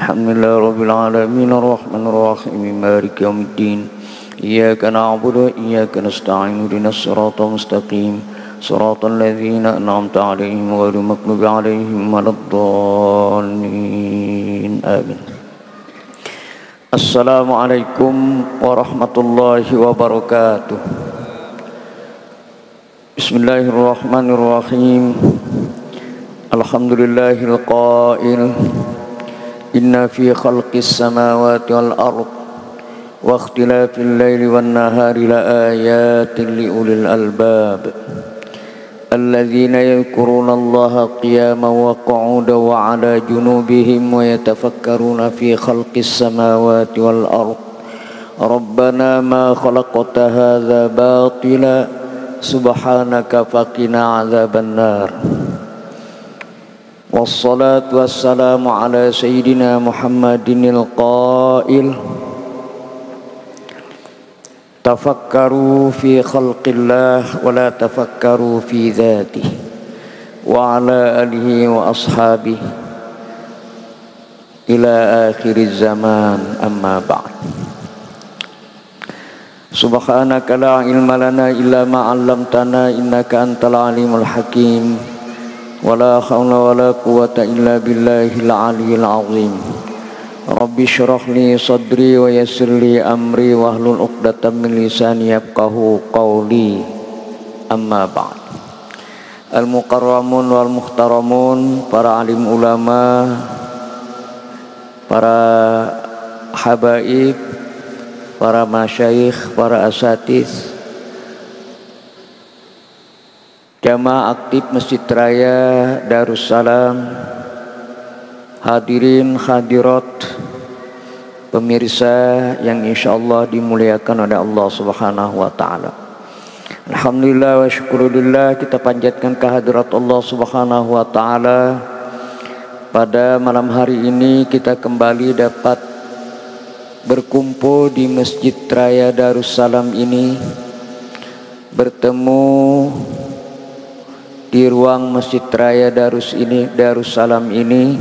Alhamdulillah Rabbil Alamin Ar-Rahmanir Rahim Maliki Yawmiddin Iyyaka na'budu wa iyyaka nasta'in ihdinas siratal mustaqim siratal ladzina an'amta 'alaihim ghairil maghdubi 'alaihim waladdallin. Amin. Assalamualaikum warahmatullahi wabarakatuh. Bismillahirrahmanirrahim. Alhamdulillahil qail inna fi khalqis samawati wal ard wa ikhtilafil laili wan nahari la ayatin liulil albab alladzina yadhkuruna Allaha qiyaman wa qu'udan wa 'ala junubihim wa yatafakkaruna fi khalqis samawati wal ard rabbana ma khalaqta hadza batila subhanaka faqina 'adzabannar. Wassalatu wassalamu ala sayyidina Muhammadinil qail tafakkaru fi khalqillah wa la tafakkaru fi dzatihi wa ala alihi wa ashabihi ila akhiriz zaman, amma ba'd. Subhanaka la ilma lana illa ma 'allamtana innaka antal alimul hakim. Wala haula wala quwwata illa billahil aliyyil azim. Rabbi shrah li sadri wa yassir li amri wahlul 'uqdatam min lisani yafqahu qawli, amma ba'd. Al mukarramun wal muhtaramun, para alim ulama, para habaib, para masyayikh, para asatiz, jamaah aktif Masjid Raya Darussalam, hadirin hadirat, pemirsa yang insyaallah dimuliakan oleh Allah Subhanahu wa taala. Alhamdulillah wa syukurillah, kita panjatkan kehadirat Allah Subhanahu wa taala. Pada malam hari ini kita kembali dapat berkumpul di Masjid Raya Darussalam ini, bertemu di ruang Masjid Raya Darussalam ini.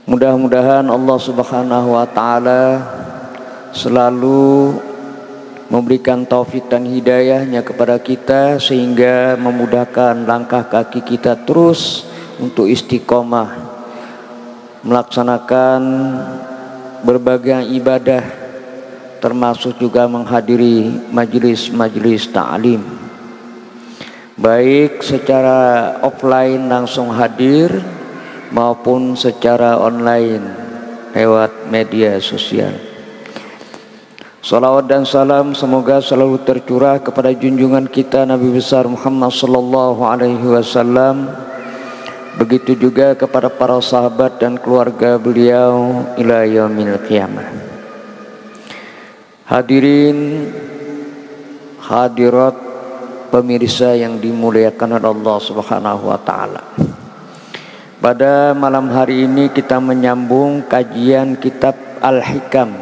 Mudah-mudahan Allah Subhanahu wa taala selalu memberikan taufik dan hidayahnya kepada kita sehingga memudahkan langkah kaki kita terus untuk istiqomah melaksanakan berbagai ibadah, termasuk juga menghadiri majelis-majelis ta'lim, baik secara offline langsung hadir maupun secara online lewat media sosial. Salawat dan salam semoga selalu tercurah kepada junjungan kita Nabi besar Muhammad sallallahu alaihi wasallam, begitu juga kepada para sahabat dan keluarga beliau ila yaumil qiyamah. Hadirin hadirat, pemirsa yang dimuliakan oleh Allah Subhanahu wa taala. Pada malam hari ini kita menyambung kajian kitab Al-Hikam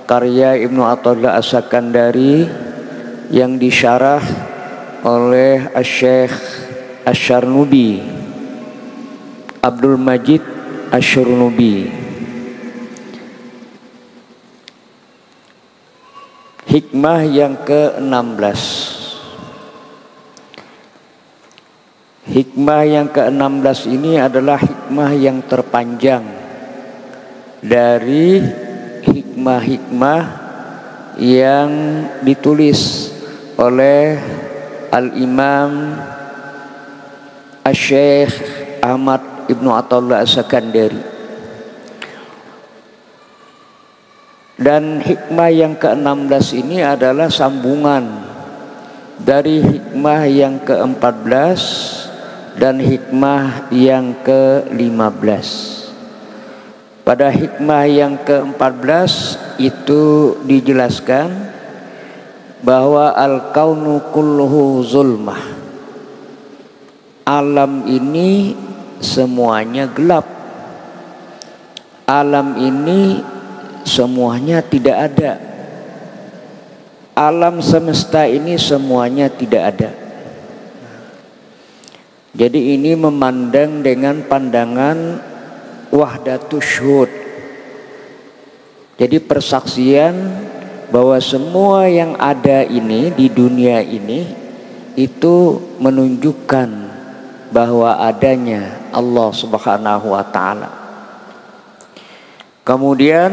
karya Ibnu Athaillah As-Sakandari yang disyarah oleh Asy-Syaikh Asy-Syarnubi, Abdul Majid Asy-Syarnubi. Hikmah yang ke-16. Hikmah yang ke-16 ini adalah hikmah yang terpanjang dari hikmah-hikmah yang ditulis oleh Al-Imam Asy-Syaikh Ahmad Ibnu Athaillah As-Sakandari. Dan hikmah yang ke-16 ini adalah sambungan dari hikmah yang ke-14 dan hikmah yang ke-15. Pada hikmah yang ke-14 itu dijelaskan bahwa al-kaunu kulluhu zulmah. Alam ini semuanya gelap. Alam ini semuanya tidak ada. Alam semesta ini semuanya tidak ada. Jadi ini memandang dengan pandangan wahdatus syuhud. Jadi persaksian bahwa semua yang ada ini di dunia ini itu menunjukkan bahwa adanya Allah Subhanahu wa taala. Kemudian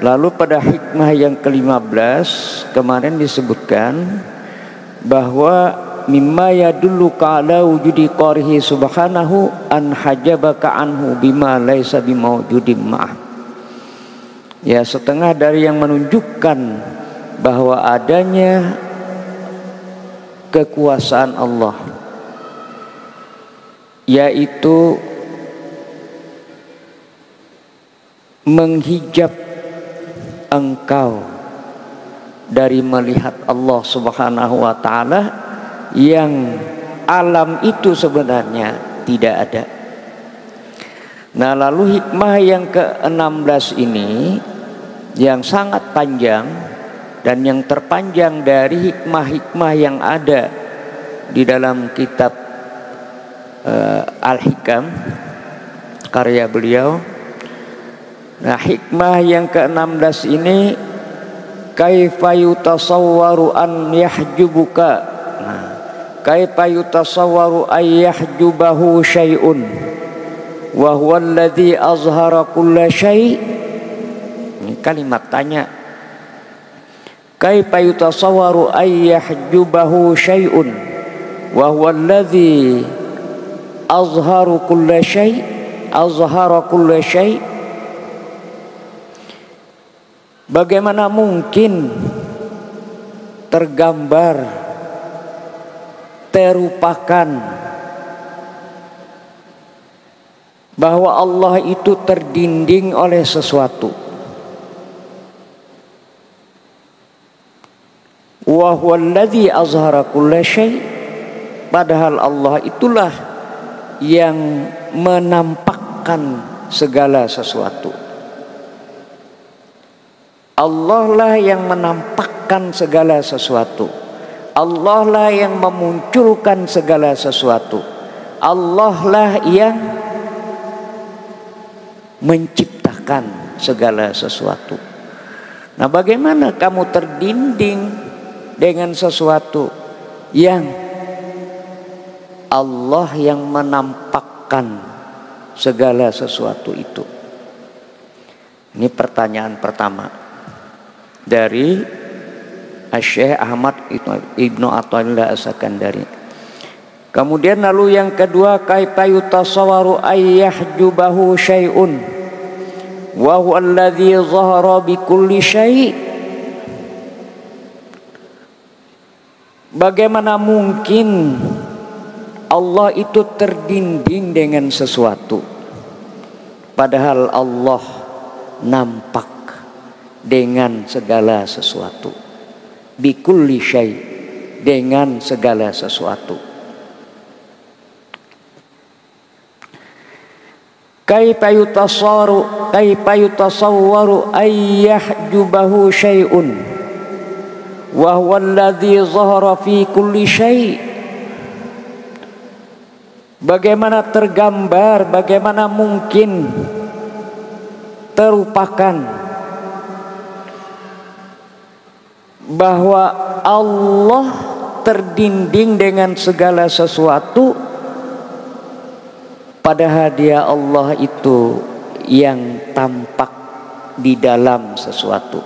lalu pada hikmah yang ke-15 kemarin disebutkan bahwa mimma yadullu ala wujudi qarihi subhanahu an hajabaka anhu bima laisa bimawjudin ma'ah. Ya, setengah dari yang menunjukkan bahwa adanya kekuasaan Allah, yaitu menghijab engkau dari melihat Allah Subhanahu wa taala yang alam itu sebenarnya tidak ada. Nah, lalu hikmah yang ke-16 ini yang sangat panjang dan yang terpanjang dari hikmah-hikmah yang ada di dalam kitab Al-Hikam karya beliau. Nah, hikmah yang ke-16 ini kaifa yutasawwaru an yahjubuka. Nah, kaifa yutasawwaru ay yahjubahu syai'un wa huwa alladhi azhara kulla syai'. Ini kalimat tanya. Kaifa yutasawwaru ay yahjubahu syai'un wa huwa alladhi azhara kulla syai'. Bagaimana mungkin tergambar, terupakan bahwa Allah itu terdinding oleh sesuatu. Wa huwa alladzi azhara kulla syai', padahal Allah itulah yang menampakkan segala sesuatu. Allah lah yang menampakkan segala sesuatu. Allah lah yang memunculkan segala sesuatu. Allah lah yang menciptakan segala sesuatu. Nah, bagaimana kamu terdinding dengan sesuatu yang Allah yang menampakkan segala sesuatu itu? Ini pertanyaan pertama dari Syekh Ahmad Ibnu Athaillah As-Sakandari. Kemudian lalu yang kedua, kaifa yutasawwaru ay yahjubahu syai'un wa huwa alladzi zahara bi kulli syai'. Bagaimana mungkin Allah itu terdinding dengan sesuatu, padahal Allah nampak dengan segala sesuatu. Bikulli syai', dengan segala sesuatu. Kaifa yutasawwaru ay yahjubahu syai'un wa huwa alladzi zahara fi kulli syai'. Bagaimana tergambar, bagaimana mungkin terupakan bahwa Allah terdinding dengan segala sesuatu, padahal Dia Allah itu yang tampak di dalam sesuatu.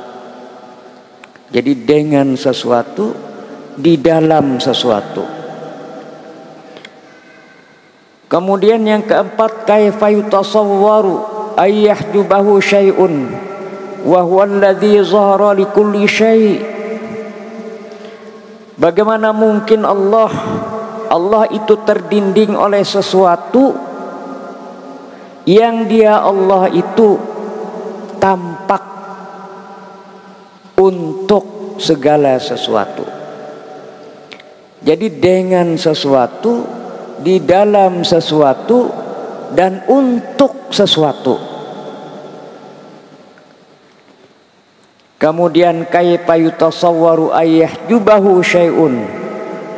Jadi dengan sesuatu, di dalam sesuatu. Kemudian yang keempat, kaifa yutasawwaru ay yahjubahu syai'un wa huwa alladzi zahara li kulli syai'. Bagaimana mungkin Allah itu terdinding oleh sesuatu yang Dia Allah itu tampak untuk segala sesuatu. Jadi dengan sesuatu, di dalam sesuatu, dan untuk sesuatu. Kemudian kaifa yutasawwaru ay yahjubahu syai'un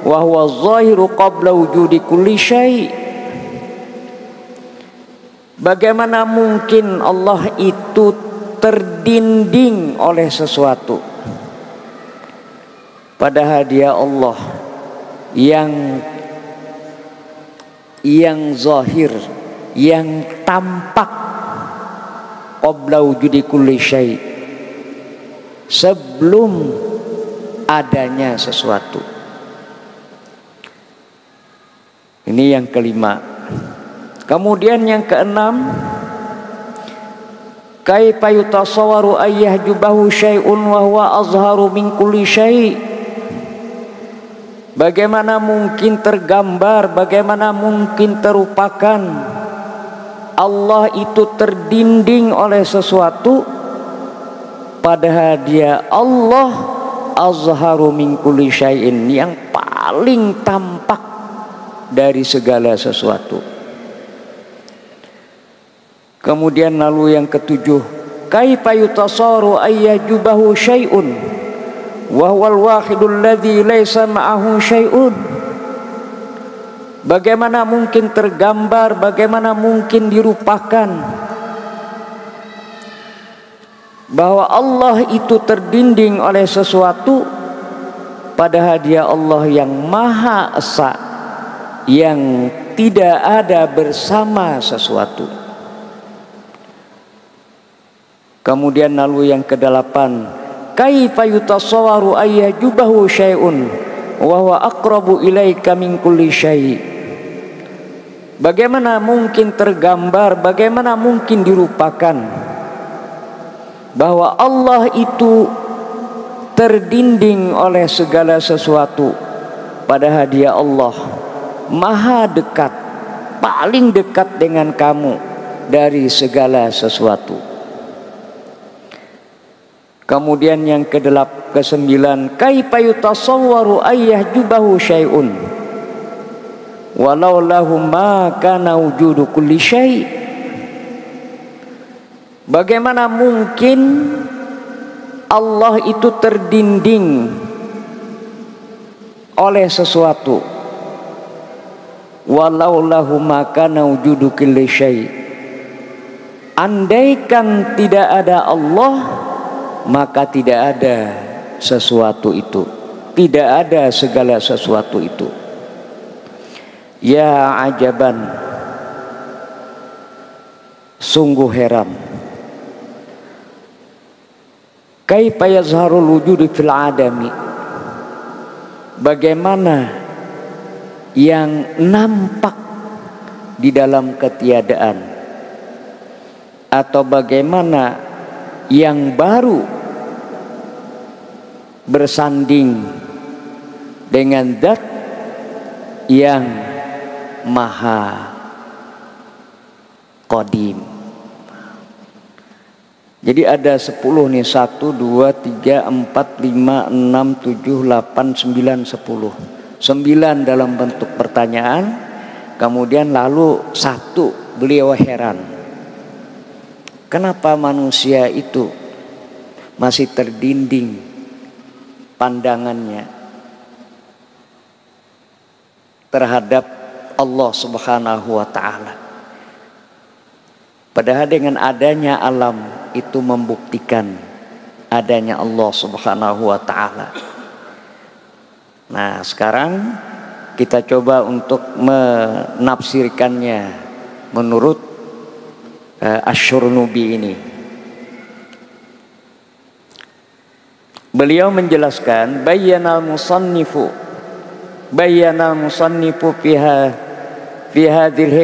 wa huwa zahiru qabla wujudi kulli syai'. Bagaimana mungkin Allah itu terdinding oleh sesuatu, padahal Dia Allah yang zahir, yang tampak, qabla wujudi kulli syai', sebelum adanya sesuatu. Ini yang kelima. Kemudian yang keenam, kaifa yutasawwaru ayyahjubahu syai'un wa huwa azharu min kulli syai'. Bagaimana mungkin tergambar, bagaimana mungkin terupakan Allah itu terdinding oleh sesuatu, padahal Dia Allah azharu min kulli syai'in, yang paling tampak dari segala sesuatu. Kemudian lalu yang ketujuh, kaifa yutasawwaru ayyahjubahu syai'un wa huwal wahidul ladzi laisa ma'ahu syai'un. Bagaimana mungkin tergambar, bagaimana mungkin dirupakan bahwa Allah itu terdinding oleh sesuatu, padahal Dia Allah yang Maha Esa, yang tidak ada bersama sesuatu. Kemudian lalu yang kedelapan, kaifa yutasawwaru ayyahjubahu syai'un wa huwa aqrabu ilaika min kulli syai'. Bagaimana mungkin tergambar, bagaimana mungkin dirupakan bahwa Allah itu terdinding oleh segala sesuatu, padahal Dia Allah Maha dekat, paling dekat dengan kamu dari segala sesuatu. Kemudian yang kesembilan, kaifa yutasawwaru ayyahjubahu syai'un walau lahu ma kana wujudu kulli syai'. Bagaimana mungkin Allah itu terdinding oleh sesuatu, walau lahu ma kana wujudu kulli syai'. Andaikan tidak ada Allah, maka tidak ada sesuatu itu, tidak ada segala sesuatu itu. Ya ajaban, sungguh heran. Kaifa yazharul wujudu fil adami. Bagaimana yang nampak di dalam ketiadaan, atau bagaimana yang baru bersanding dengan zat yang maha qadim. Jadi ada 10 nih, 1, 2, 3, 4, 5, 6, 7, 8, 9, 10. 9 dalam bentuk pertanyaan. Kemudian lalu 1, beliau heran, kenapa manusia itu masih terdinding pandangannya terhadap Allah Subhanahu wa ta'ala, padahal dengan adanya alam itu membuktikan adanya Allah Subhanahu wa ta'ala. Nah, sekarang kita coba untuk menafsirkannya menurut Asy-Syurnubi ini. Beliau menjelaskan, bayyanal musannifu fi hadhil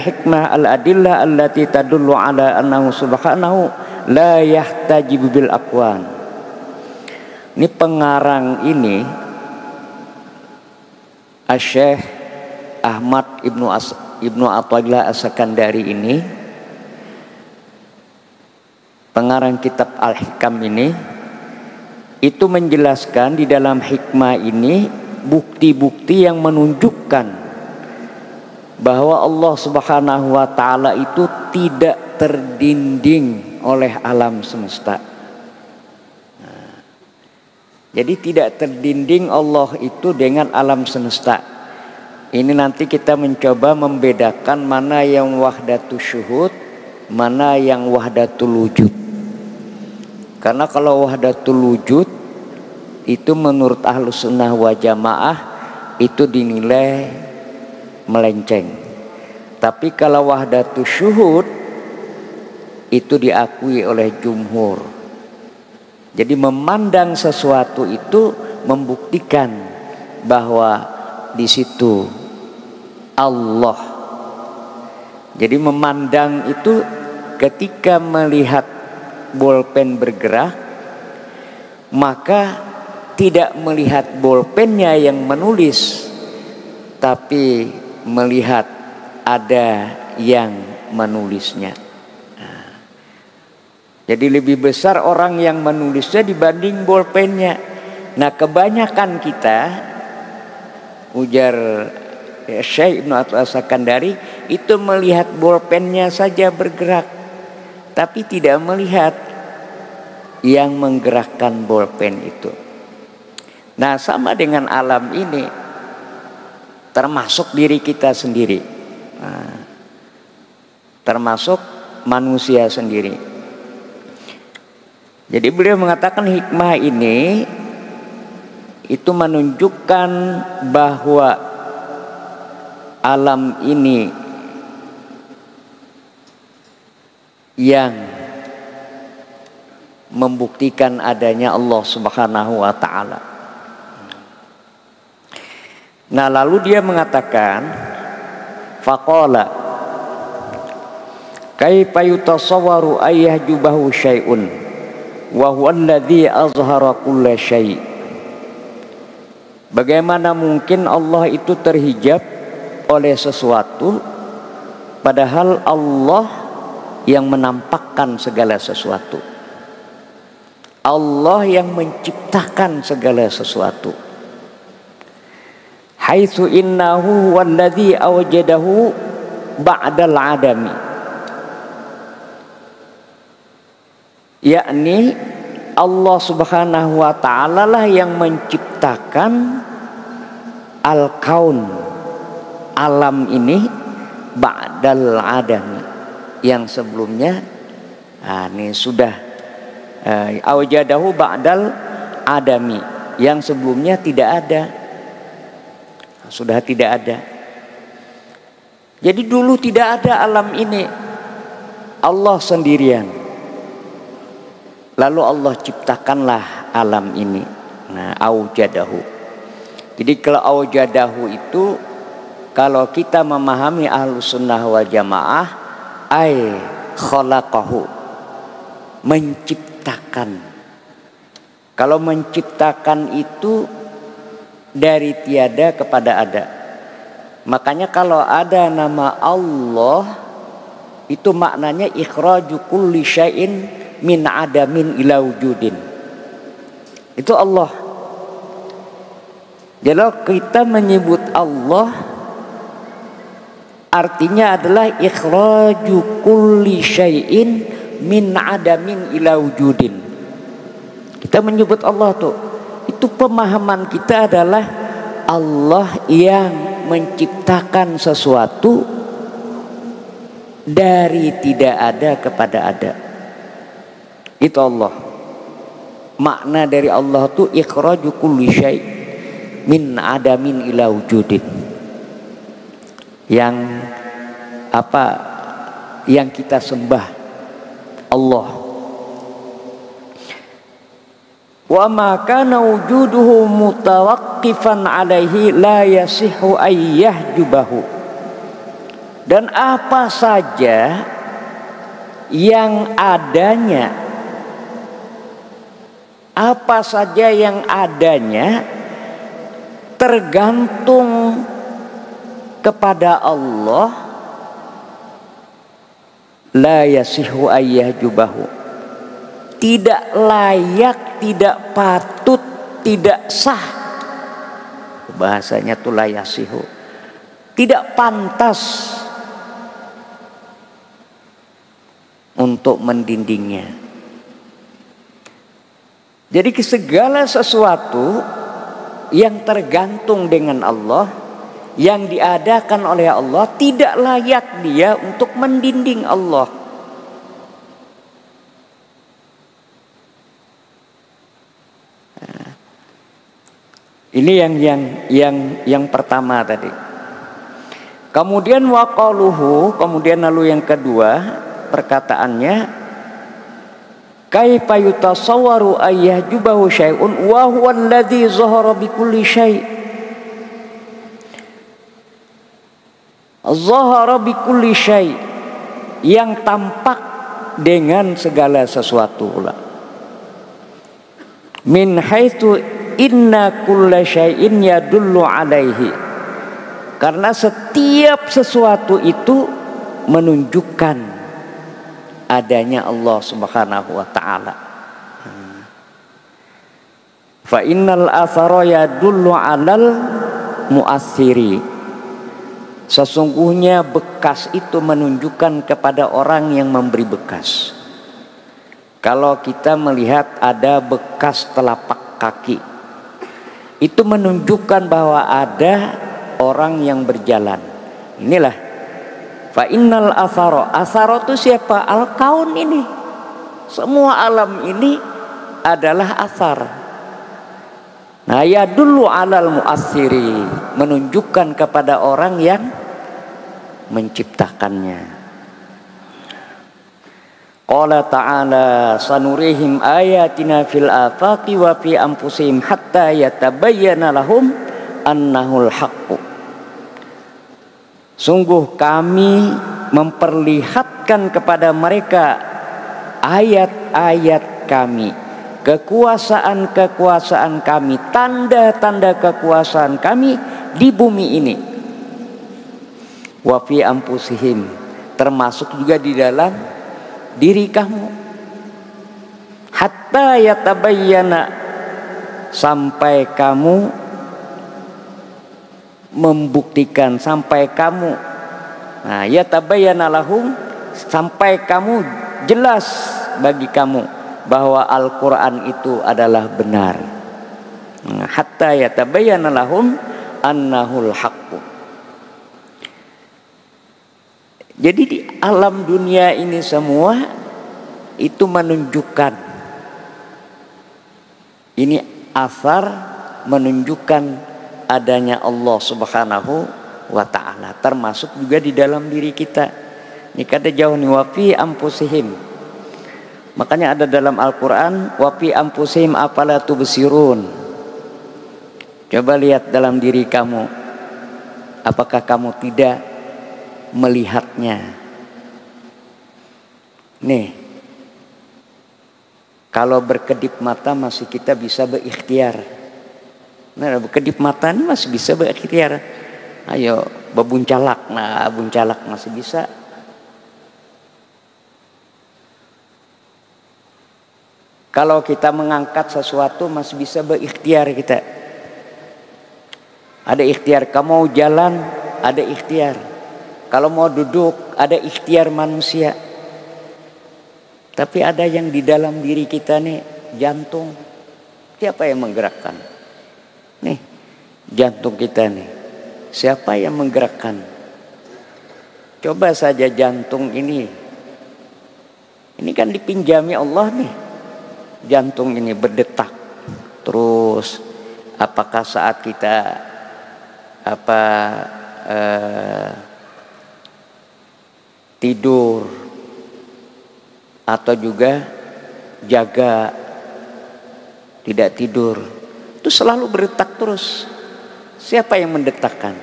hikmah al-adillah allati tadullu ala annahu subhanahu la yahtajibu bil aqwan. Ini pengarang ini Asy-Syaikh Ahmad Ibnu Athaillah As-Sakandari ini, pengarang kitab Al-Hikam ini, itu menjelaskan di dalam hikmah ini bukti-bukti yang menunjukkan bahwa Allah Subhanahu wa ta'ala itu tidak terdinding oleh alam semesta. Jadi tidak terdinding Allah itu dengan alam semesta. Ini nanti kita mencoba membedakan mana yang wahdatul syuhud, mana yang wahdatul wujud. Karena kalau wahdatul wujud itu menurut Ahlus Sunnah wal Jamaah itu dinilai melenceng. Tapi kalau wahdatul syuhud itu diakui oleh jumhur. Jadi memandang sesuatu itu membuktikan bahwa di situ Allah. Jadi memandang itu ketika melihat bolpen bergerak, maka tidak melihat bolpennya yang menulis, tapi melihat ada yang menulisnya. Jadi lebih besar orang yang menulisnya dibanding bolpennya. Nah, kebanyakan kita, ujar Syekh Ibnu As-Sakandari, itu melihat bolpennya saja bergerak, tapi tidak melihat yang menggerakkan bolpen itu. Nah, sama dengan alam ini, termasuk diri kita sendiri, termasuk manusia sendiri. Jadi beliau mengatakan hikmah ini itu menunjukkan bahwa alam ini yang membuktikan adanya Allah Subhanahu wa taala. Nah, lalu dia mengatakan faqala kaifa yutasawwaru ayyahjubahu syai'un wa huwa alladzi azhara kulla syai'. Bagaimana mungkin Allah itu terhijab oleh sesuatu padahal Allah yang menampakkan segala sesuatu. Allah yang menciptakan segala sesuatu. Haitsu innahu walladzi awjadahu ba'dal adami. Yakni Allah Subhanahu wa taala lah yang menciptakan al-kaun, alam ini ba'dal adami, yang sebelumnya ini sudah awjadahu ba'dal adami, yang sebelumnya tidak ada, sudah tidak ada. Jadi dulu tidak ada alam ini, Allah sendirian. Lalu Allah ciptakanlah alam ini. Nah, aujadahu. Jadi kalau aujadahu itu, kalau kita memahami Ahlus Sunnah wal Jamaah, ay khalaqahu, menciptakan. Kalau menciptakan itu dari tiada kepada ada. Makanya kalau ada nama Allah, itu maknanya ikhraju kulli syai'in min adamin ila wujudin. Itu Allah. Jadi kita menyebut Allah artinya adalah ikhraju kulli syai'in min adamin ila wujudin. Kita menyebut Allah tuh, itu pemahaman kita adalah Allah yang menciptakan sesuatu dari tidak ada kepada ada. Itu Allah. Makna dari Allah itu ikhraju kulli syai' min adamin ila wujudin. Yang apa yang kita sembah Allah. Wa ma kana wujuduhu mutawaqqifan alaihi la yasihu ayyahjubahu. Dan apa saja yang adanya, apa saja yang adanya tergantung kepada Allah, la yasihu ayyahjubahu, tidak layak, tidak patut, tidak sah. Bahasanya tuh la yasihu, tidak pantas untuk mendindingnya. Jadi segala sesuatu yang tergantung dengan Allah yang diadakan oleh Allah tidak layak dia untuk mendinding Allah. Ini yang pertama tadi. Kemudian waqaluhu, kemudian lalu yang kedua perkataannya, kaifa yutasawwaru ayyahjubahu syai'un wa huwa alladzi zahara bi kulli syai'. Zahara bi kulli syai', yang tampak dengan segala sesuatu pula. Min haitsu inna kulla syai'in yadullu alaihi, karena setiap sesuatu itu menunjukkan adanya Allah Subhanahu wa ta'ala. Fa innal athara yadullu alal muassiri, sesungguhnya bekas itu menunjukkan kepada orang yang memberi bekas. Kalau kita melihat ada bekas telapak kaki, itu menunjukkan bahwa ada orang yang berjalan. Inilah fa innal athara. Athara itu siapa? Al-kaun ini. Semua alam ini adalah athar. Nah, yadullu alal muassiri, menunjukkan kepada orang yang menciptakannya. Qala ta'ala sanurihim ayatina fil afaqi wa fi anfusihim hatta yatabayyana lahum annahul haqqu. Sungguh kami memperlihatkan kepada mereka ayat-ayat kami, kekuasaan-kekuasaan kami, tanda-tanda kekuasaan kami di bumi ini. Wa fi anfusihim, termasuk juga di dalam diri kamu. Hatta yatabayyana, sampai kamu membuktikan, sampai kamu, nah yatabayyana lahum, sampai kamu jelas bagi kamu bahwa Al-Quran itu adalah benar. Hatta yatabayyana lahum annahul haqqu. Jadi di alam dunia ini semua itu menunjukkan, ini asar menunjukkan adanya Allah Subhanahu wa ta'ala, termasuk juga di dalam diri kita. Ini kata jauh nih, wa fi anfusihim. Makanya ada dalam Al-Quran, wa fi anfusihim afala tubsirun. Coba lihat dalam diri kamu, apakah kamu tidak melihatnya? Nih, kalau berkedip mata masih kita bisa berikhtiar. Nah, berkedip mata ini masih bisa berikhtiar. Ayo bebuncalak, nah buncalak masih bisa. Kalau kita mengangkat sesuatu masih bisa berikhtiar kita. Ada ikhtiar, kamu mau jalan ada ikhtiar. Kalau mau duduk ada ikhtiar manusia. Tapi ada yang di dalam diri kita nih, jantung. Siapa yang menggerakkan? Nih, jantung kita nih. Siapa yang menggerakkan? Coba saja jantung ini. Ini kan dipinjami Allah nih. Jantung ini berdetak terus. Apakah saat kita tidur atau juga jaga tidak tidur, itu selalu berdetak terus. Siapa yang mendetakkan?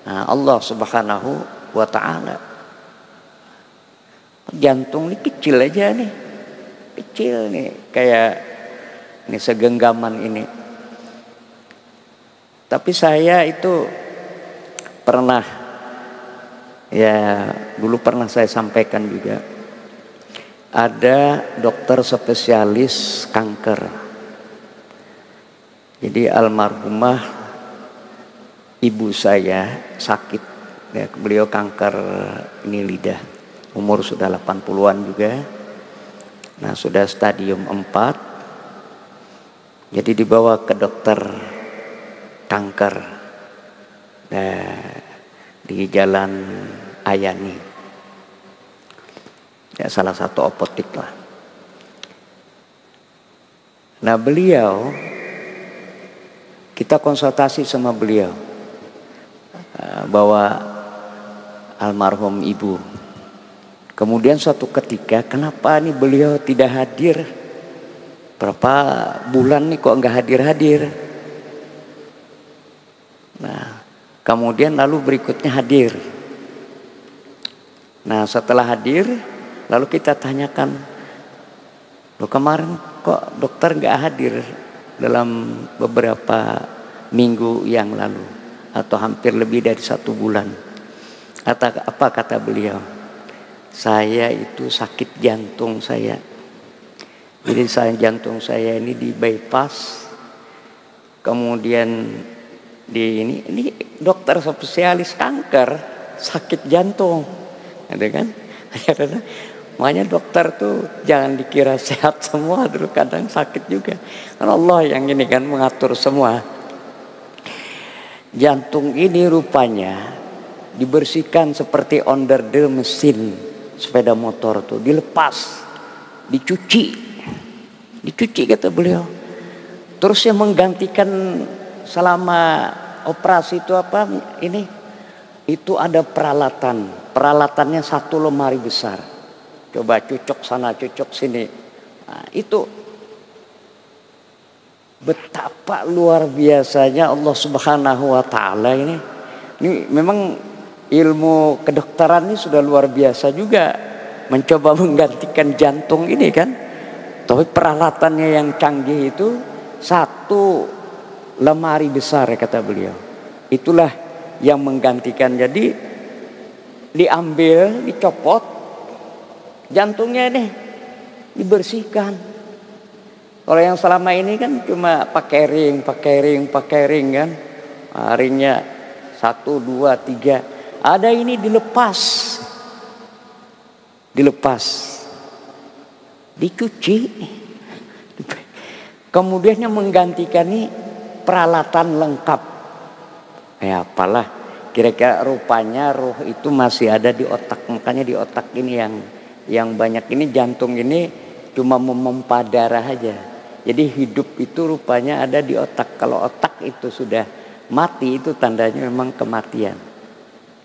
Nah, Allah Subhanahu wa ta'ala. Jantung ini kecil aja nih, kecil nih, kayak ini segenggaman ini. Tapi saya itu pernah, ya dulu pernah saya sampaikan juga, ada dokter spesialis kanker. Jadi almarhumah ibu saya sakit, ya, beliau kanker ini lidah, umur sudah 80-an juga. Nah, sudah stadium 4. Jadi dibawa ke dokter kanker. di Jalan Ayani, ya salah satu apotik lah. Nah beliau, kita konsultasi sama beliau, bahwa almarhum ibu. Kemudian suatu ketika, kenapa nih beliau tidak hadir? Berapa bulan nih kok nggak hadir-hadir? Nah, kemudian lalu berikutnya hadir. Nah, setelah hadir, lalu kita tanyakan, loh kemarin kok dokter nggak hadir dalam beberapa minggu yang lalu, atau hampir lebih dari 1 bulan? Apa kata beliau? Saya itu sakit jantung saya. Jadi jantung saya ini di bypass. Kemudian ini dokter spesialis kanker, sakit jantung. Ada kan? Makanya dokter tuh jangan dikira sehat semua, dulu kadang sakit juga. Karena Allah yang ini kan mengatur semua. Jantung ini rupanya dibersihkan seperti onderdil mesin sepeda motor tuh, dilepas, dicuci kata beliau. Terus yang menggantikan selama operasi itu apa? Itu ada peralatannya 1 lemari besar. Coba cucuk sana, cucuk sini. Nah, itu betapa luar biasanya Allah Subhanahu wa taala ini. Ini memang ilmu kedokteran ini sudah luar biasa juga, mencoba menggantikan jantung ini kan. Tapi peralatannya yang canggih itu 1 lemari besar kata beliau. Itulah yang menggantikan. Jadi diambil, dicopot jantungnya nih, dibersihkan. Kalau yang selama ini kan cuma pakai ring kan. Ringnya 1, 2, 3. Ada ini dilepas, dicuci, kemudian yang menggantikan ini peralatan lengkap. Ya apalah, kira-kira rupanya roh itu masih ada di otak. Makanya di otak ini yang banyak ini, jantung ini cuma memompa darah aja. Jadi hidup itu rupanya ada di otak. Kalau otak itu sudah mati, itu tandanya memang kematian.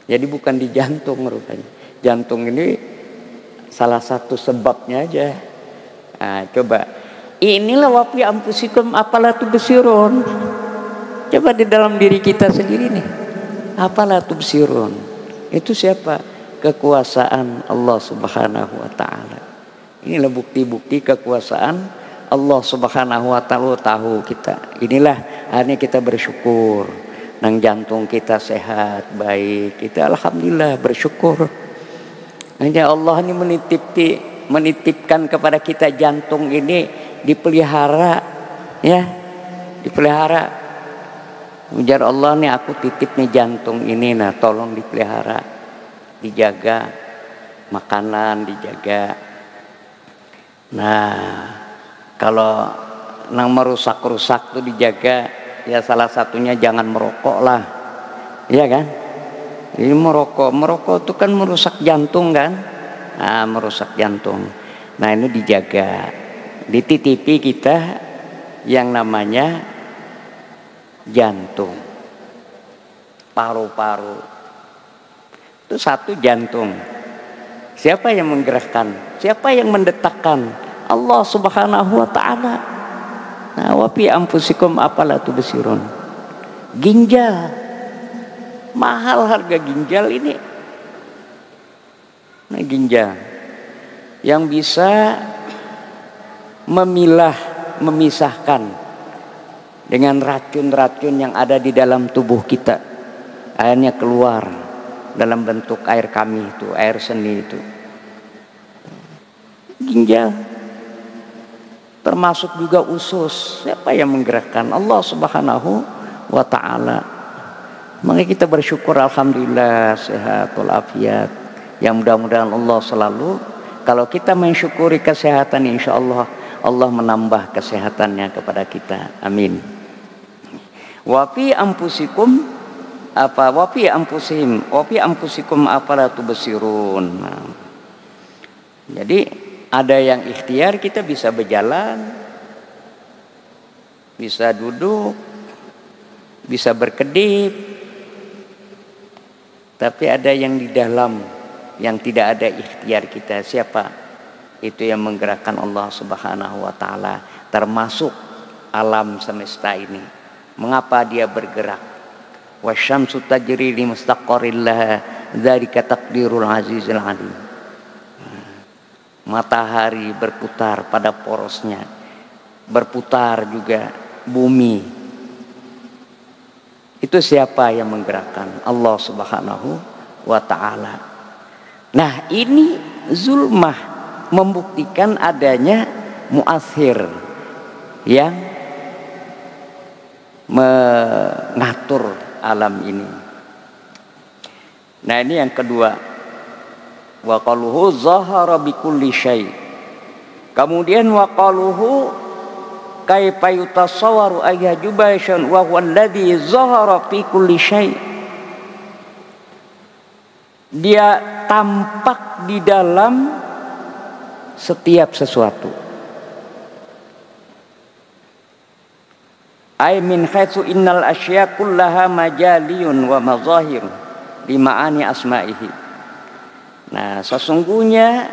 Jadi bukan di jantung rupanya. Jantung ini salah satu sebabnya aja. Nah, coba. Inilah wafi ampusikum apalah tubsirun. Coba di dalam diri kita sendiri nih. Apalah tubsirun. Itu siapa? Kekuasaan Allah Subhanahu wa taala. Inilah bukti-bukti kekuasaan Allah Subhanahu wa taala. Tahu kita. Inilah akhirnya kita bersyukur. Nang jantung kita sehat, baik, kita alhamdulillah bersyukur. Hanya Allah ini menitipkan kepada kita jantung ini dipelihara, ya, dipelihara. Ujar Allah nih, aku titip nih jantung ini, nah tolong dipelihara, dijaga, makanan dijaga. Nah, kalau nang merusak-rusak tuh dijaga. Ya salah satunya jangan merokok lah, ya kan? Ini merokok itu kan merusak jantung kan? Nah, merusak jantung. Nah ini dijaga, dititipi kita yang namanya jantung, paru-paru. Itu 1 jantung. Siapa yang menggerakkan? Siapa yang mendetakkan? Allah Subhanahu wa taala. Nah, wafi ampusikum apalah tubsirun. Ginjal, mahal harga ginjal ini. Nah, ginjal yang bisa memisahkan dengan racun-racun yang ada di dalam tubuh kita. Airnya keluar dalam bentuk air kami itu, air seni itu. Ginjal. Termasuk juga usus. Siapa yang menggerakkan? Allah Subhanahu wa taala. Makanya kita bersyukur alhamdulillah sehat walafiat. Yang mudah-mudahan Allah selalu, kalau kita mensyukuri kesehatan, insya Allah Allah menambah kesehatannya kepada kita. Amin. Wa fi ampusikum apa wa fi anfusikum afala tubsirun. Nah, jadi ada yang ikhtiar, kita bisa berjalan, bisa duduk, bisa berkedip. Tapi ada yang di dalam yang tidak ada ikhtiar kita. Siapa? Itu yang menggerakkan Allah Subhanahu wa taala, termasuk alam semesta ini. Mengapa dia bergerak? Wasyamsu tajri li mustaqarril laha, dzalika taqdirul azizil alim. Matahari berputar pada porosnya, berputar juga bumi. Itu siapa yang menggerakkan? Allah Subhanahu wa ta'ala. Nah, ini zulmah membuktikan adanya mu'athir yang mengatur alam ini. Nah, ini yang kedua. Wa qaluhu zahara bikulli syai'. Kemudian wa qaluhu kaifa yutasawwaru ayyajubasyun wa huwa alladhi zahara fi kulli syai'. Dia tampak di dalam setiap sesuatu. Ay min haitsu innal asya kullaha majaliyun wa mazahir li ma'ani asma'ihi. Nah, sesungguhnya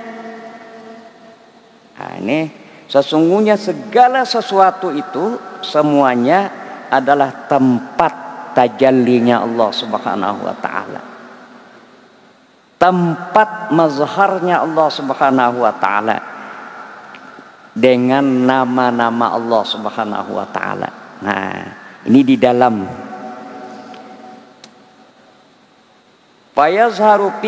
sesungguhnya segala sesuatu itu semuanya adalah tempat tajallinya Allah Subhanahu wa taala. Tempat mazharnya Allah Subhanahu wa taala dengan nama-nama Allah Subhanahu wa taala. Nah, ini di dalam fayazharu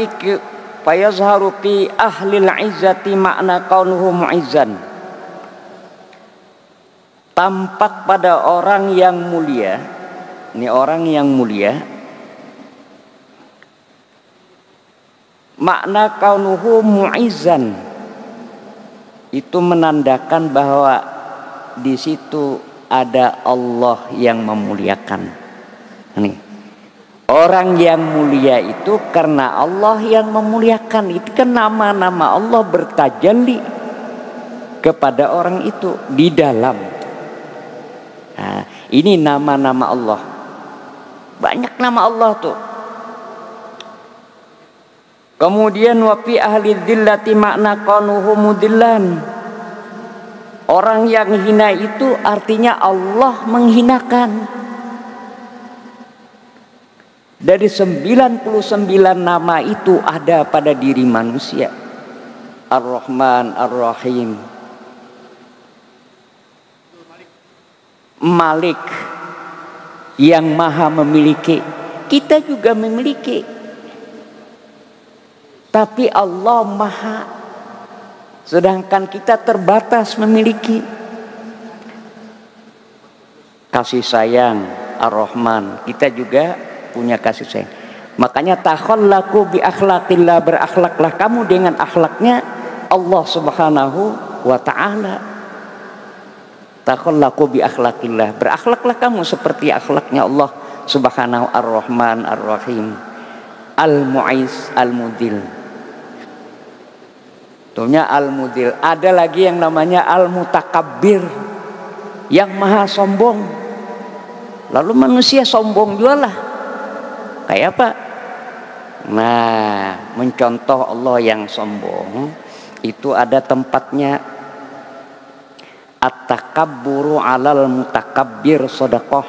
fi ahlil izzati makna kaunuhu mu'izzan. Tampak pada orang yang mulia. Ini orang yang mulia. Makna kaunuhu mu'izzan itu menandakan bahwa di situ ada Allah yang memuliakan. Nih. Orang yang mulia itu karena Allah yang memuliakan. Itu kan nama-nama Allah bertajalli kepada orang itu di dalam. Nah, ini nama-nama Allah. Banyak nama Allah tuh. Kemudian wa fi ahli dzillati makna qanuhu mudillan. Orang yang hina itu artinya Allah menghinakan. Dari 99 nama itu ada pada diri manusia. Ar-Rahman, Ar-Rahim, Malik, yang maha memiliki. Kita juga memiliki. Tapi Allah maha. Sedangkan kita terbatas memiliki. Kasih sayang, Ar-Rahman. Kita juga punya kasih sayang. Makanya takhallaku bi akhlaqillah, berakhlaklah kamu dengan akhlaknya Allah Subhanahu wa taala. Takhallaku bi akhlaqillah, berakhlaklah kamu seperti akhlaknya Allah Subhanahu Ar-Rahman Ar-Rahim, Al-Mu'izz Al-Mudil. Tuhnya Al-Mudil. Ada lagi yang namanya Al-Mutakabbir, yang maha sombong. Lalu manusia sombong juga lah. Kayak apa? Nah, mencontoh Allah yang sombong itu ada tempatnya. At-takabburu 'alal mutakabbir shadaqah.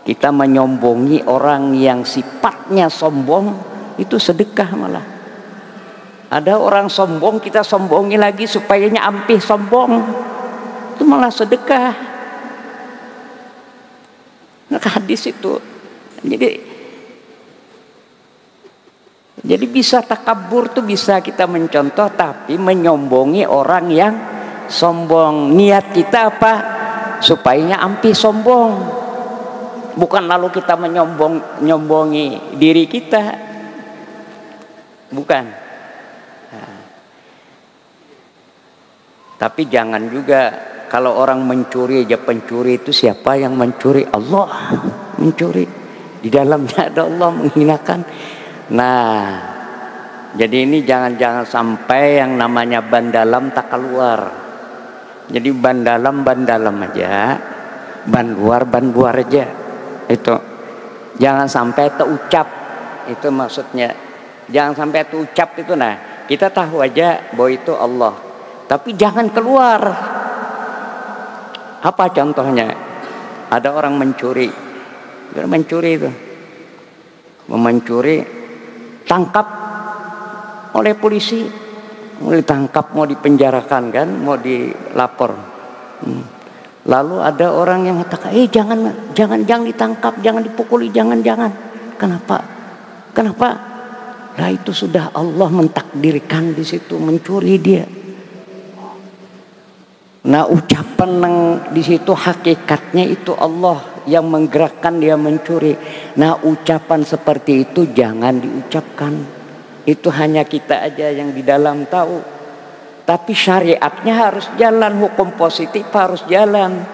Kita menyombongi orang yang sifatnya sombong itu sedekah malah. Ada orang sombong, kita sombongi lagi supayanya ampih sombong. Itu malah sedekah. Nah, hadis itu. Jadi bisa takabur tuh bisa kita mencontoh, tapi menyombongi orang yang sombong. Niat kita apa? Supaya ampih sombong. Bukan lalu kita menyombongi diri kita. Bukan. Nah. Tapi jangan juga kalau orang mencuri aja, pencuri itu siapa yang mencuri? Allah mencuri. di dalamnya ada Allah, menghinakan. Nah, jadi ini jangan sampai yang namanya ban dalam tak keluar. Jadi ban dalam aja, ban luar aja. Itu jangan sampai terucap, itu maksudnya. Jangan sampai terucap itu. Nah, kita tahu aja bahwa itu Allah, tapi jangan keluar. Apa contohnya? Ada orang mencuri itu, mencuri, tangkap oleh polisi, mau ditangkap, mau dipenjarakan kan, mau dilapor. Lalu ada orang yang mengatakan, jangan ditangkap, jangan dipukuli, jangan. Kenapa? Lah itu sudah Allah mentakdirkan di situ mencuri dia. Nah, ucapan yang di situ hakikatnya itu Allah yang menggerakkan dia mencuri. Nah, ucapan seperti itu jangan diucapkan. Itu hanya kita aja yang di dalam tahu. Tapi syariatnya harus jalan, hukum positif harus jalan,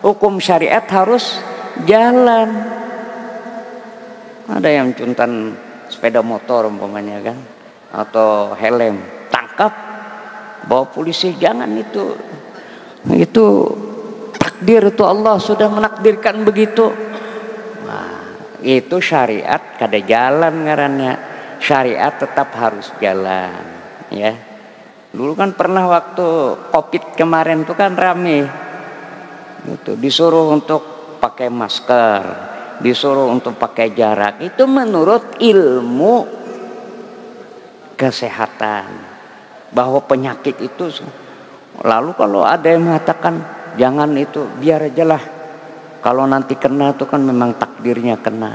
hukum syariat harus jalan. Ada yang cuntan sepeda motor umpamanya kan, atau helm, tangkap, bawa polisi, jangan itu. Itu takdir, itu Allah sudah menakdirkan begitu. Nah, itu syariat kada jalan ngarannya. Syariat tetap harus jalan, ya. Dulu kan pernah waktu Covid kemarin tuh kan rame. Itu disuruh untuk pakai masker, disuruh untuk pakai jarak. Itu menurut ilmu kesehatan bahwa penyakit itu. Lalu kalau ada yang mengatakan jangan itu, biar aja lah. Kalau nanti kena itu kan memang takdirnya kena.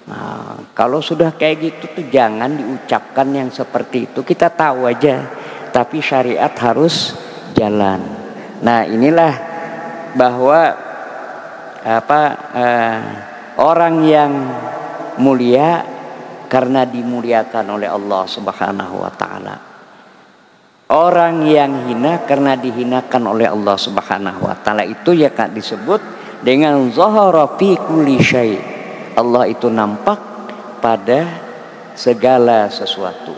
Nah, kalau sudah kayak gitu tuh jangan diucapkan yang seperti itu. Kita tahu aja, tapi syariat harus jalan. Nah, inilah bahwa orang yang mulia karena dimuliakan oleh Allah Subhanahu wa taala. Orang yang hina karena dihinakan oleh Allah Subhanahu wa taala. Itu ya Kak disebut dengan zahara fi kulli syai'. Allah itu nampak pada segala sesuatu.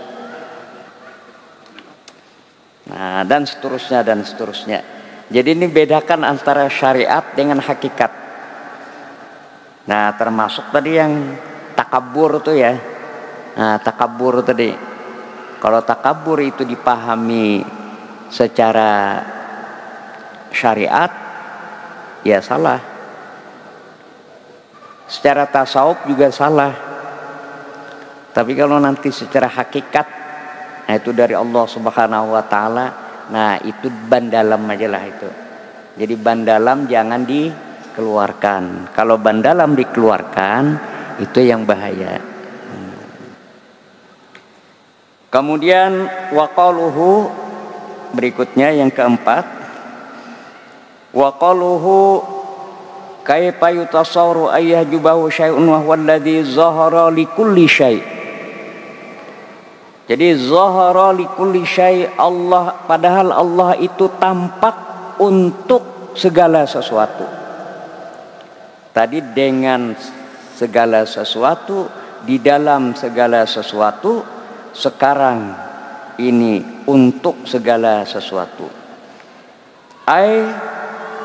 Nah, dan seterusnya. Jadi ini bedakan antara syariat dengan hakikat. Nah, termasuk tadi yang takabur itu ya. Nah, takabur tadi. Kalau takabur itu dipahami secara syariat, ya salah. Secara tasawuf juga salah. Tapi kalau nanti secara hakikat, nah itu dari Allah Subhanahu wa taala. Nah, itu ban dalam aja lah itu. Jadi ban dalam jangan dikeluarkan. Kalau ban dalam dikeluarkan, itu yang bahaya. Kemudian waqaluhu, berikutnya yang keempat, waqaluhu kaifa yutasawwaru ayyahjubahu syai'un wa huwa alladzi zahara likulli syai'. Jadi zahara likulli syai', Allah, padahal Allah itu tampak untuk segala sesuatu. Tadi dengan segala sesuatu, di dalam segala sesuatu, sekarang ini untuk segala sesuatu. Ai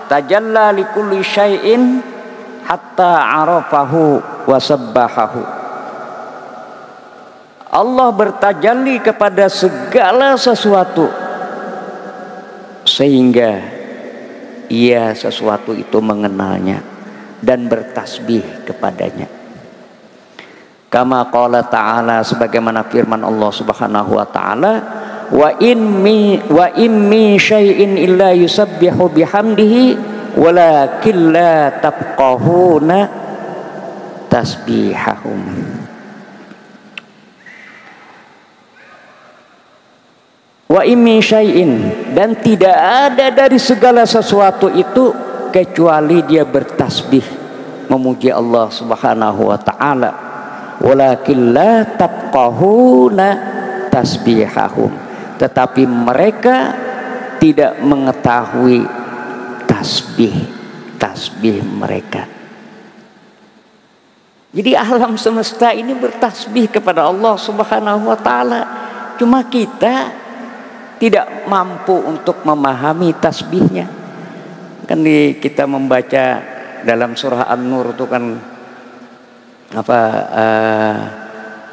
tajalla likulli syai'in hatta arafahu wa sabbahahu. Allah bertajalli kepada segala sesuatu sehingga ia sesuatu itu mengenalnya dan bertasbih kepadanya. Kama qala ta'ala, sebagaimana firman Allah Subhanahu wa taala, wa in min syai'in illa yusabbihu bihamdihi walakin la tafqahuna tasbihahum. Wa in min syai'in, dan tidak ada dari segala sesuatu itu kecuali dia bertasbih memuji Allah Subhanahu wa taala. Walakin la tafqahuna tasbihahum, tetapi mereka tidak mengetahui tasbih mereka. Jadi alam semesta ini bertasbih kepada Allah Subhanahu wa taala. Cuma kita tidak mampu untuk memahami tasbihnya. Kan kita membaca dalam surah An-Nur itu kan apa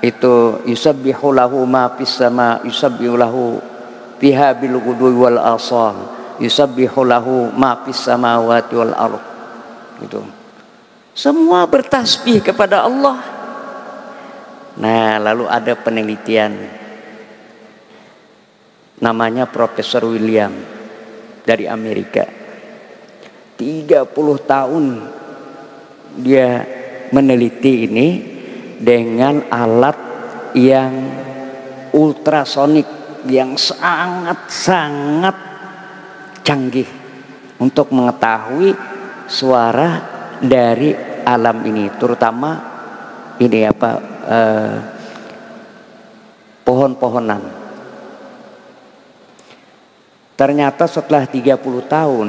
itu yusabbihu lahu ma fis sama yusabbihu lahu fiha bil ghudwi wal asal yusabbihu lahu ma fis samawati wal ardh. Gitu. Semua bertasbih kepada Allah. Nah, lalu ada penelitian namanya Profesor William dari Amerika. 30 tahun dia meneliti ini dengan alat yang ultrasonik yang sangat-sangat canggih untuk mengetahui suara dari alam ini, terutama ini apa pohon-pohonan. Ternyata setelah 30 tahun,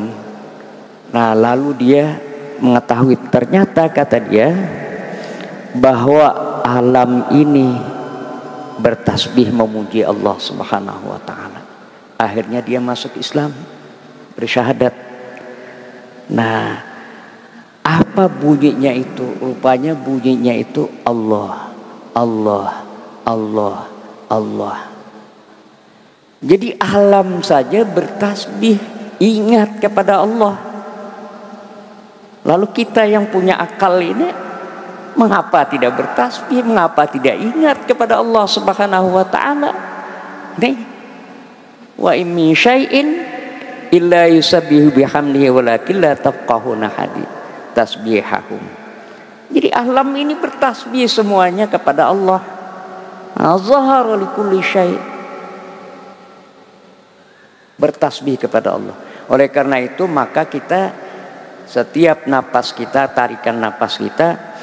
nah lalu dia mengetahui, ternyata kata dia bahwa alam ini bertasbih memuji Allah Subhanahu wa taala. Akhirnya dia masuk Islam, bersyahadat. Nah, apa bunyinya itu? Rupanya bunyinya itu Allah, Allah, Allah, Allah. Jadi alam saja bertasbih, ingat kepada Allah. Lalu kita yang punya akal ini, mengapa tidak bertasbih? Mengapa tidak ingat kepada Allah Subhanahu wa taala? Nih, wa in min syai'in illa yusabbihu bihamdihi walakin la tafqahuna tasbihahum. Jadi alam ini bertasbih semuanya kepada Allah. Zahara likulli syai', bertasbih kepada Allah. Oleh karena itu maka kita setiap napas kita, tarikan napas kita,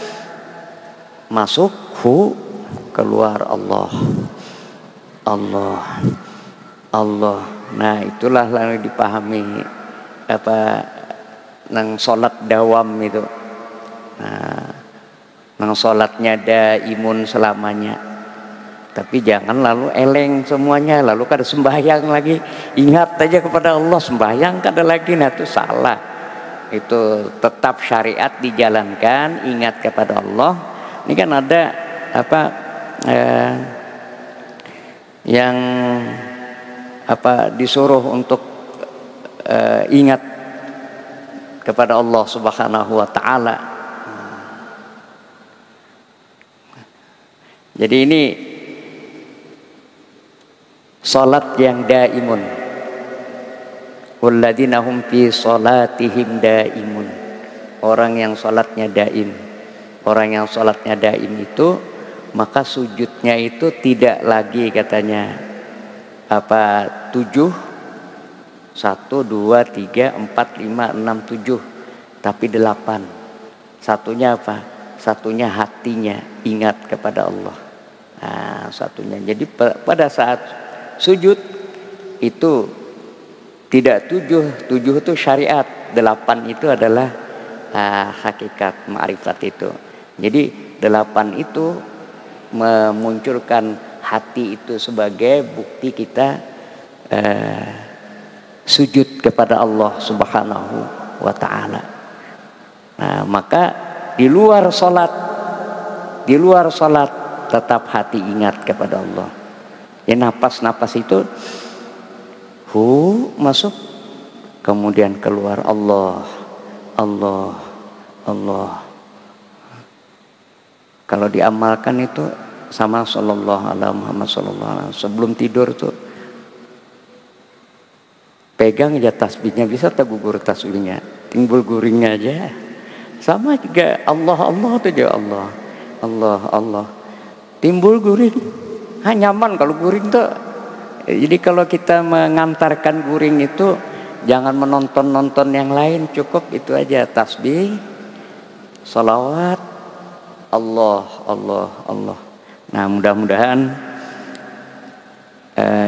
masuk hu, keluar Allah, Allah, Allah. Nah itulah lalu dipahami apa nang sholat dawam itu. Nah, nang sholatnya daimun selamanya. Tapi jangan lalu eleng semuanya, lalu kada sembahyang lagi, ingat aja kepada Allah, sembahyang kada lagi. Nah itu salah. Itu tetap syariat dijalankan, ingat kepada Allah. Ini kan ada apa yang apa disuruh untuk ingat kepada Allah Subhanahu wa taala. Jadi ini salat yang daimun. Walladzina hum fi salatihim daimun. Orang yang salatnya daim. Orang yang salatnya daim itu maka sujudnya itu tidak lagi katanya apa 7 1, 2, 3, 4, 5, 6, 7, tapi 8. Satunya apa? Satunya hatinya ingat kepada Allah. Nah, satunya. Jadi pada saat sujud itu tidak 7 itu syariat, 8 itu adalah hakikat ma'rifat itu. Jadi 8 itu memunculkan hati itu sebagai bukti kita sujud kepada Allah Subhanahu wa taala. Nah, maka di luar salat tetap hati ingat kepada Allah. Ya napas-napas itu hu masuk, kemudian keluar Allah, Allah, Allah. Kalau diamalkan itu sama sallallahu alaihi Muhammad sallallahu alaihi wasallam, sebelum tidur tuh pegang aja tasbihnya, bisa tak gugur tasbihnya, timbul guringnya aja. Sama juga Allah, Allah itu aja Allah, Allah, Allah, timbul guring. Nyaman kalau guring tuh. Jadi kalau kita mengantarkan guring itu jangan menonton yang lain, cukup itu aja, tasbih, salawat, Allah, Allah, Allah. Nah mudah-mudahan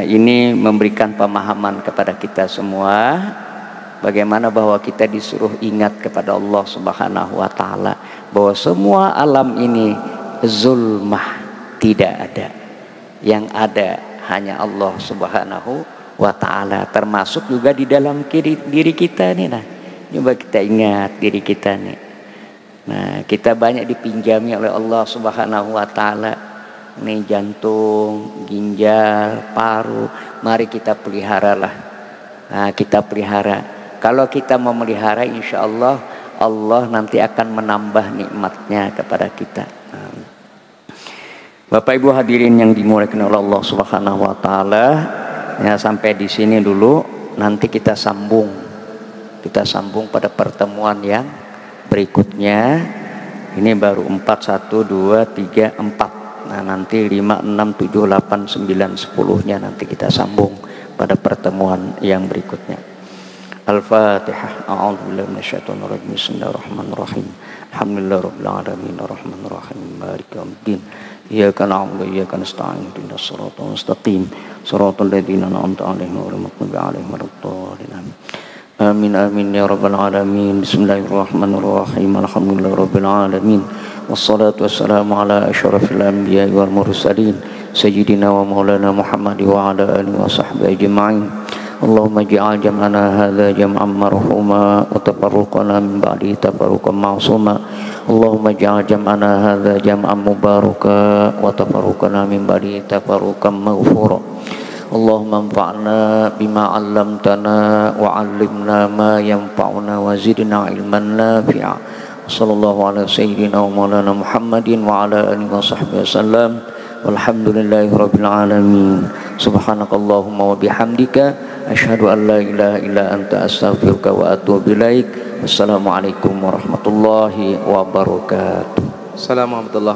ini memberikan pemahaman kepada kita semua Bagaimana bahwa kita disuruh ingat kepada Allah Subhanahu wa taala bahwa semua alam ini zulmah, tidak ada. Yang ada hanya Allah Subhanahu wa taala, termasuk juga di dalam diri kita nih. Nah, coba kita ingat diri kita nih. Nah, kita banyak dipinjami oleh Allah Subhanahu wa taala. Nih jantung, ginjal, paru, mari kita peliharalah. Nah, kita pelihara. Kalau kita memelihara, insya Allah Allah nanti akan menambah nikmatnya kepada kita. Bapak Ibu hadirin yang dimuliakan oleh Allah Subhanahu wa taala, ya sampai di sini dulu, nanti kita sambung. Kita sambung pada pertemuan yang berikutnya. Ini baru 4 1 2 3 4. Nah, nanti 5 6 7 8 9 10-nya nanti kita sambung pada pertemuan yang berikutnya. Al-Fatihah. A'udzubillahi minasyaitonir rajim. Bismillahirrahmanirrahim. Alhamdulillahirabbil alamin arrahmanir rahim maliki yaumiddin. Iyyaka na'budu wa iyyaka nasta'in. Ihdinas siratal mustaqim. Siratal ladzina an'amta 'alaihim ghairil maghdubi 'alaihim waladdallin. Amin amin ya rabbal alamin. Bismillahirrahmanirrahim. Alhamdulillahirabbil alamin. Wassalatu wassalamu ala asyrafil anbiya'i wal mursalin sayyidina wa maulana Muhammad wa ala alihi wa sahbihi ajma'in. Allahumma ij'al jam'ana hadza jam'an marhuma wa tafarruqana min ba'di tafarruqan ma'suma. Allahumma ij'al jam'ana hadza jam'an mubaraka wa tafarruqana min ba'di tafarruqan maghfura. Allahumma anfa'na bima 'allamtana wa 'allimna ma yanfa'una wa zidna ilman nafi'a. Sallallahu ala sayyidina wa maulana Muhammadin wa ala alihi wa sahbihi wasallam. Walhamdulillahi rabbil alamin. Subhanakallahumma wa bihamdika asyhadu an la ilaha illa anta astaghfiruka wa atubu ilaik. Wassalamualaikum warahmatullahi wabarakatuh. Assalamualaikum warahmatullahi